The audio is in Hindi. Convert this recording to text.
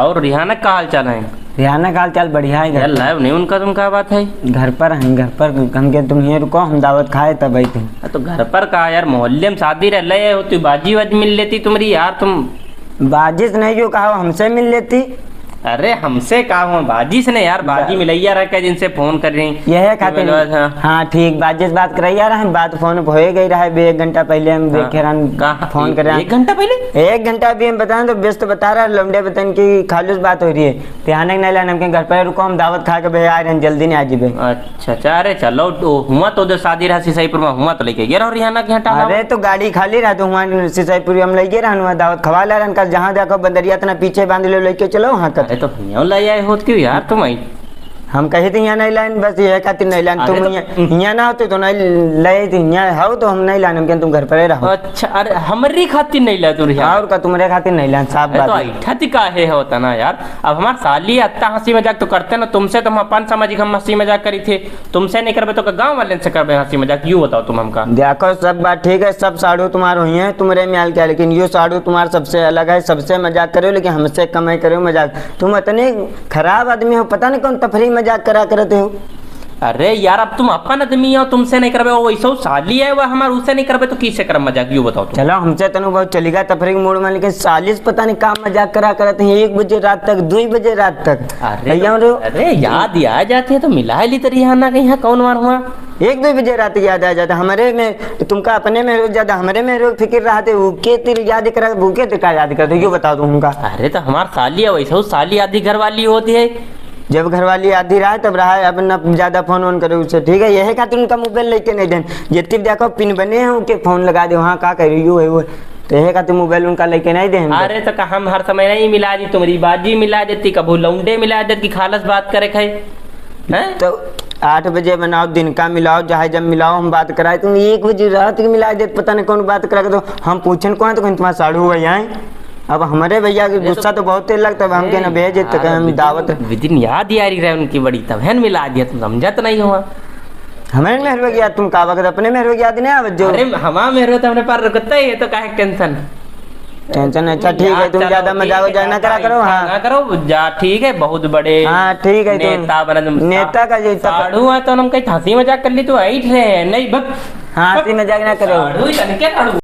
और रिहाना का हाल चाल है? रिहाना का हाल चाल बढ़िया है। यार लाइव नहीं उनका, तुम क्या बात है? घर पर हैं, घर पर। हम के तुम ये रुको, हम दावत खाए तब आई तुम। तो घर पर कहा यार, मोहल्ले में शादी रह रही होती, बाजी वाजी मिल लेती तुम्हारी यार। तुम बाजिश नहीं जो कहा हमसे मिल लेती। अरे हमसे कहा हूँ, बाजी से नहीं यार, बाजी मिलैया रह के जिनसे फोन कर रही यह खातिर। हाँ ठीक, बाजिश बात कर रही हम, बात फोन हो गई रहा है। 1 घंटा पहले हम देखे फोन कर रहे हैं। 1 घंटा पहले? 1 घंटा भी हम बताएं तो व्यस्त बता रहा है। लौंडे बतन की खालूस बात हो रही है। ध्यान नहीं लान हमके घर पर रुको, हम दावत खा के भाई आ रहे हैं, जल्दी नहीं आ जीबे। अच्छा अरे चलो, हुआ तो उधर शादी रहा सिसाईपुर में, हुआ तो लेके गया रिहाना के यहाँ। अरे तो गाड़ी खाली रहा तो वहाँ सिसाईपुर हम लेके रहा, दावत खवा ला रहा। जहाँ देखो बंदरिया तना पीछे बांध लो, लेके चलो वहाँ तक। तो आए होत क्यों यार तुम? हम कहे थे यहाँ नहीं लाइन, बस ये खातिर नहीं लाइन। तुम यहाँ ना होते तो नहीं लाए थे, यहाँ हो तो हम नहीं लाने, हम तुम घर पर रहो। अच्छा अरे हमारी खातिर नहीं ला तुम? और का तुम्हारे खातिर नहीं लान, साफ बात है। तो काहे होता ना यार। अब हमार साली अत्ता हंसी मजाक तो करते ना, तुमसे तो हम अपन सामाजिक हम हंसी मजाक करी थे, तुमसे नहीं करबे तो गाँव वाले से करबे हंसी मजाक? यूँ बताओ तुम हमका। देखो सब बात ठीक है, सब साड़ू तुम्हारे हुई है, तुम्हारे में आल क्या, लेकिन यो साड़ू तुम्हारा सबसे अलग है। सबसे मजाक करो लेकिन हमसे कम करो मजाक। तुम इतने खराब आदमी हो, पता नहीं कौन तफरी मजाक करा करते हो। अरे यार अब तुम अपन आदमी हो, तुमसे नहीं करबे, वो वैसा साली है वो हमारे, उससे नहीं करबे तो किससे कर मजाक? यूँ बताओ तुम। चलो हमसे तनु बहुत चलेगा तफरी मूड में, लेकिन सालिस पता नहीं काम मजाक करा करते हैं। 1 बजे रात तक, 2 बजे रात तक। अरे याद आ जाती है तो मिला ली तो रिहाना के यहाँ कौन मार हुआ? 1-2 बजे रात याद आ जाता हमारे में। तुमका अपने में रोज ज्यादा, हमारे में रोज फिक्र रहते। के तिर याद करा, भूखे तिर का याद करते, यूँ बताओ तुम हमका। अरे तो हमार साली है वैसा, साली आधी घर वाली होती है। जब घरवाली आधी रहा तब रहा है, अपना ज्यादा फोन ऑन करे उससे, ठीक है? यही खातिर उनका मोबाइल लेके नहीं देन, जितनी देखो पिन बने हैं उनके फोन लगा दे वहाँ का कह यू है वो, तो यही खातिर मोबाइल उनका लेके नहीं दें। अरे तो हम हर समय नहीं मिला दी, तुम्हारी बाजी मिला देती, कबू लौंडे मिला देती, खालस बात करे खाए हैं? तो 8 बजे बनाओ, दिन का मिलाओ, चाहे जब मिलाओ हम बात कराए। तुम 1 बजे रात की मिला देते, पता नहीं कौन बात करा। तो हम पूछन कौन तो तुम्हारा साड़ू हुआ यहाँ। अब हमारे भैया की गुस्सा तो बहुत तेज लगता है, हमके ना भेजे तो हम दावत विदिन याद यारी रहे उनकी बड़ी, तब है मिला दिया, तुम समझत नहीं हुआ। हमारे मेहरबानी याद तुम का वक्त अपने मेहरबानी याद नहीं आवत जो। अरे हमारा मेहरबानी तो हमने पर रुकता ही है, तो काहे टेंशन। अच्छा ठीक है, तुम ज्यादा मजाक ना करा करो। हाँ ना करो जा, ठीक है, बहुत बड़े हाँ ठीक है, नेता बना तुम, नेता का जैसा साड़ू है तो हम कहीं हंसी मजाक कर ली तो आई नहीं भग। हाँ हंसी मजाक ना करो।